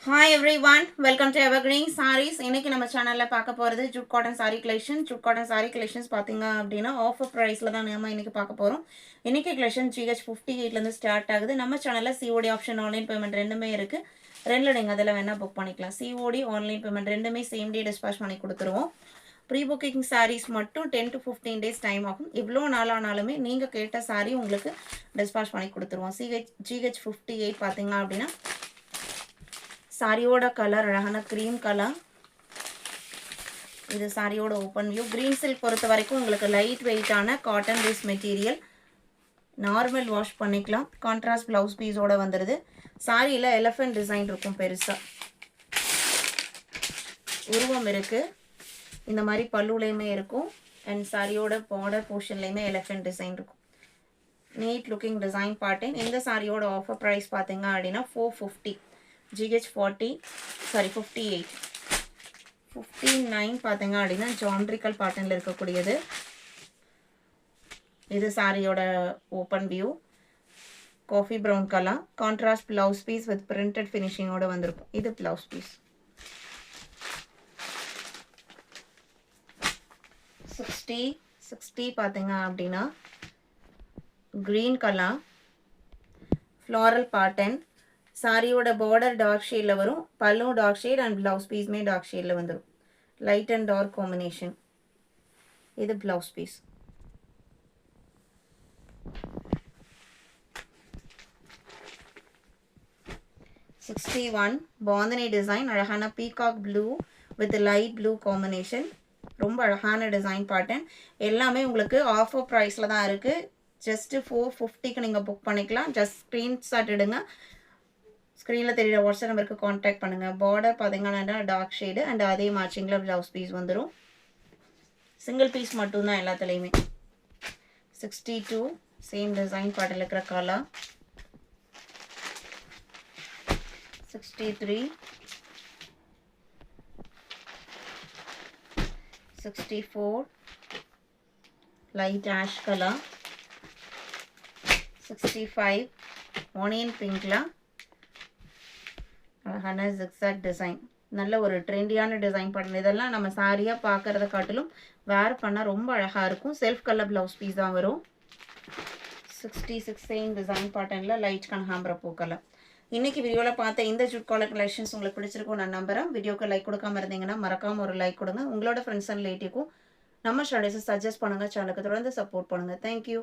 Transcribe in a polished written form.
Hi everyone, welcome to Evergreen Sarees. இன்னைக்கு நம்ம சேனல்ல பார்க்க போறது Jude cotton saree collection. Jude cotton saree collections பாத்தீங்க அப்படின்னா ஆஃபர் பிரைஸ்ல தான் நாம இன்னைக்கு பார்க்க போறோம். இன்னைக்கு collection GH58 ல இருந்து ஸ்டார்ட் ஆகுது. நம்ம சேனல்ல COD ஆப்ஷன் ஆன்லைன் பேமெண்ட் ரெண்டுமே இருக்கு. ரெண்டுல நீங்க அதல வேணா புக் பண்ணிக்கலாம். COD ஆன்லைன் பேமெண்ட் ரெண்டுமே சேம் டே டிஸ்பாச் பண்ணி கொடுத்துருவோம். ப்ரீ புக்கிங் sarees மட்டும் 10 to 15 days டைம் ஆகும். இவ்ளோ நாளானாலுமே நீங்க கேட்ட saree உங்களுக்கு டிஸ்பாச் பண்ணி கொடுத்துருவோம். GH58 பாத்தீங்க அப்படின்னா சாரியோட கலர் அழகான க்ரீம் கலர். இது சாரியோட ஓப்பன் வியூ. கிரீன் சில்க் பொறுத்த வரைக்கும் உங்களுக்கு லைட் வெயிட்டான cotton base material. Normal wash பண்ணிக்கலாம். கான்ட்ராஸ்ட் ப்ளவுஸ் பீஸோட வந்துடுது. சாரியில் எலிஃபென்ட் டிசைன் இருக்கும் பெருசாக. உருவம் இருக்குது. இந்த மாதிரி பல்லுலையுமே இருக்கும். அண்ட் சாரியோட பார்டர் போர்ஷன்லையுமே எலிஃபென்ட் டிசைன் இருக்கும். Neat looking design pattern. இந்த சாரியோட ஆஃபர் ப்ரைஸ் பார்த்தீங்க அப்படின்னா 450. GH40 சாரி 58 59 பார்த்தீங்க அப்படின்னா ஜாமெட்ரிக்கல் பேட்டர்னில் இருக்கக்கூடியது. இது சாரியோட open view. Coffee brown colour. Contrast blouse piece with printed ஃபினிஷிங்கோட வந்திருக்கும். இது பிளவுஸ் பீஸ். 60 பார்த்தீங்க அப்படின்னா க்ரீன் கலர் ஃப்ளாரல் பேட்டர்ன். சாரியோட பார்டர் டார்க் ஷேடில் வரும். பல்லு டார்க் ஷேட் அண்ட் ப்ளவுஸ் பீஸுமே டார்க் ஷேடில் வந்துடும். Light and dark combination. இது ப்ளவுஸ் பீஸ். பாந்தனி டிசைன். அழகான peacock blue with light blue combination. ரொம்ப அழகான டிசைன் பேட்டர்ன். எல்லாமே உங்களுக்கு ஆஃபர் ப்ரைஸில் தான் இருக்குது. ஜஸ்ட்டு 450க்கு நீங்கள் புக் பண்ணிக்கலாம். ஜஸ்ட் ஸ்க்ரீன்ஷாட் எடுங்க. ஸ்க்ரீனில் தெரியுற வாட்ஸ்அப் நம்பருக்கு காண்டாக்ட் பண்ணுங்கள். பார்டர் பார்த்தீங்கன்னா டார்க் ஷேடு அண்ட் அதே மேட்சிங்கில் ப்ளவுஸ் பீஸ் வந்துடும். சிங்கிள் பீஸ் மட்டும்தான் எல்லாத்துலேயுமே. 62 சேம் டிசைன் பாட்டில் இருக்கிற கலர். 63 64 லைட் ஆஷ் கலர். 65 ஆனியன் பிங்க்ல அழகான ஜிக்ஸாக் டிசைன். நல்ல ஒரு ட்ரெண்டியான டிசைன் பண்ணல. இதெல்லாம் நம்ம சாரியாக பார்க்குறத காட்டிலும் வேர் பண்ணால் ரொம்ப அழகாக இருக்கும். செல்ஃப் கலர் ப்ளவுஸ் பீஸ் தான் வரும். 66 சேம் டிசைன் பேட்டர்னில் லைட் கனகாம்பர பூ கலர். இன்றைக்கி வீடியோவில் பார்த்த இந்த ஜூட் காலர் கலெக்ஷன்ஸ் உங்களுக்கு பிடிச்சிருக்கும் நான் நம்புகிறேன். வீடியோக்கு லைக் கொடுக்காம இருந்தீங்கன்னா மறக்காமல் ஒரு லைக் கொடுங்க. உங்களோட ஃப்ரெண்ட்ஸ் அண்ட் ரிலேட்டிவ்க்கும் நம்ம ஸ்டடீஸை சஜஸ்ட் பண்ணுங்கள். சேனலுக்கு தொடர்ந்து சப்போர்ட் பண்ணுங்கள். தேங்க்யூ.